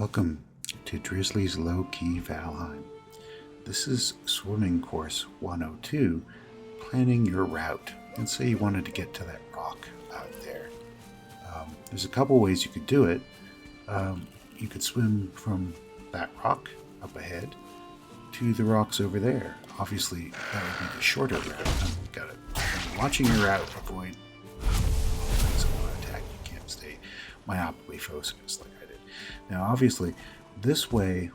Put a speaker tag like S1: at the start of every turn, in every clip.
S1: Welcome to Drizzly's Low-Key Valheim. This is Swimming Course 102, planning your route. Let's say you wanted to get to that rock out there. There's a couple ways you could do it. You could swim from that rock up ahead to the rocks over there. Obviously, that would be the shorter route. Got it. When you're watching your route, avoid things that want to attack. You can't stay myopically focused like I did. Now, obviously, this way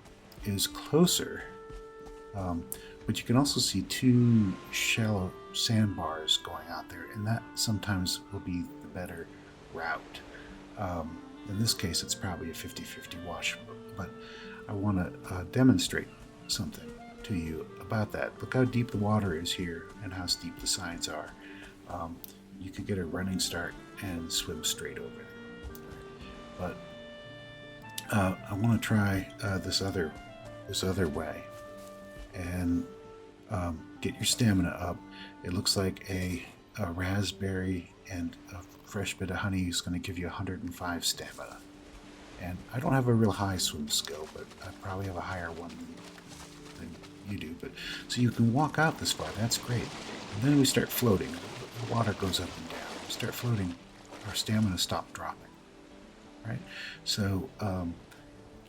S1: is closer, but you can also see two shallow sandbars going out there, and that sometimes will be the better route. In this case, it's probably a 50-50 wash, but I want to demonstrate something to you about that. Look how deep the water is here and how steep the sides are. You could get a running start and swim straight over there. But I want to try this other way and get your stamina up. It looks like a raspberry and a fresh bit of honey is going to give you 105 stamina. And I don't have a real high swim skill, but I probably have a higher one than you do. But so you can walk out this far. That's great. And then we start floating. The water goes up and down. We start floating. Our stamina stops dropping. Right? So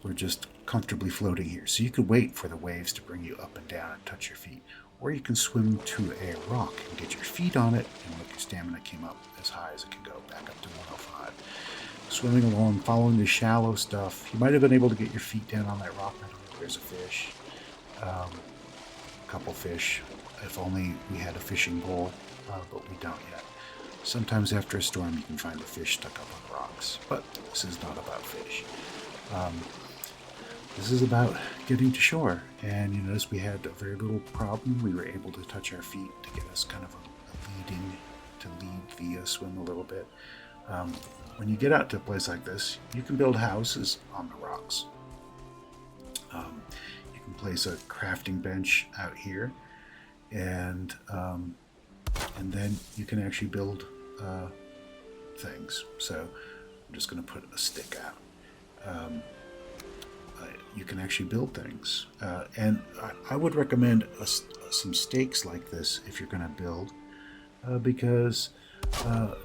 S1: we're just comfortably floating here. So you could wait for the waves to bring you up and down and touch your feet. Or you can swim to a rock and get your feet on it, and look, your stamina came up as high as it can go, back up to 105. Swimming along, following the shallow stuff. You might have been able to get your feet down on that rock. I don't know, there's a fish. A couple fish. If only we had a fishing pole, but we don't yet. Sometimes after a storm you can find a fish stuck up on rocks, but this is not about fish. This is about getting to shore, and you notice we had a very little problem. We were able to touch our feet to get us kind of lead the swim a little bit. When you get out to a place like this, you can build houses on the rocks. You can place a crafting bench out here, and then you can actually build things. So I'm just going to put a stick out. You can actually build things, and I would recommend some stakes like this if you're going to build, because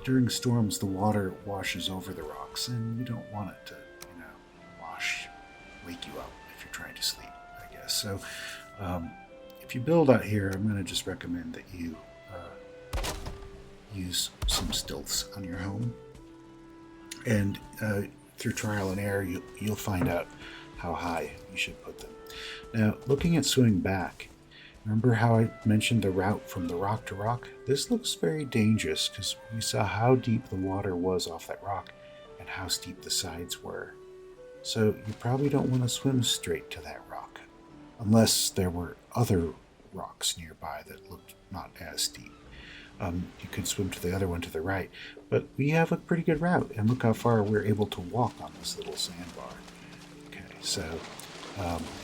S1: during storms the water washes over the rocks, and you don't want it to, wake you up if you're trying to sleep, I guess. So if you build out here, I'm going to just recommend that you use some stilts on your home, and through trial and error you'll find out how high you should put them. Now, looking at swimming back, remember how I mentioned the route from the rock to rock? This looks very dangerous because we saw how deep the water was off that rock and how steep the sides were. So you probably don't want to swim straight to that rock unless there were other rocks nearby that looked not as steep. You could swim to the other one to the right, but we have a pretty good route, and look how far we're able to walk on this little sandbar. So,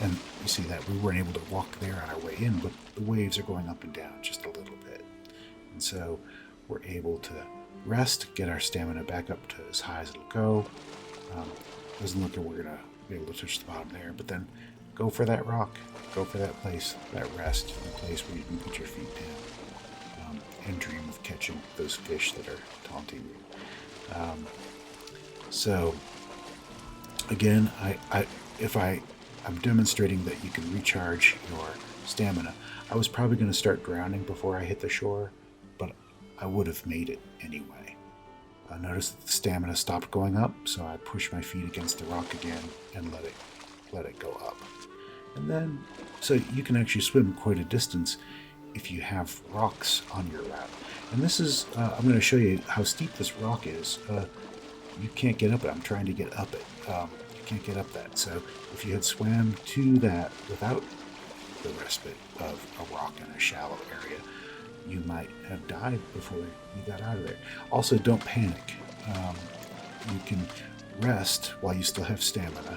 S1: and you see that we weren't able to walk there on our way in, but the waves are going up and down just a little bit. And so we're able to rest, get our stamina back up to as high as it'll go. Doesn't look like we're going to be able to touch the bottom there, but then go for that rock, go for that place, that rest, the place where you can put your feet down, and dream of catching those fish that are taunting you. So, again, I'm demonstrating that you can recharge your stamina. I was probably going to start drowning before I hit the shore, but I would have made it anyway. I noticed that the stamina stopped going up, so I pushed my feet against the rock again and let it go up. And then, so you can actually swim quite a distance if you have rocks on your route. And this is, I'm going to show you how steep this rock is. You can't get up it. I'm trying to get up it. You can't get up that. So if you had swam to that without the respite of a rock in a shallow area, you might have died before you got out of there. Also, don't panic. You can rest while you still have stamina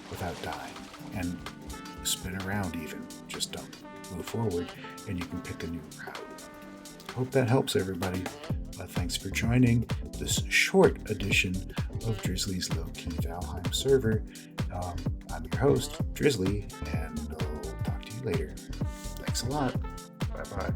S1: without dying, and spin around even. Just don't move forward, and you can pick a new route. Hope that helps everybody. Thanks for joining this short edition of Drizzly's Low-Key Valheim server. I'm your host, Drizzly, and I'll talk to you later. Thanks a lot. Bye-bye.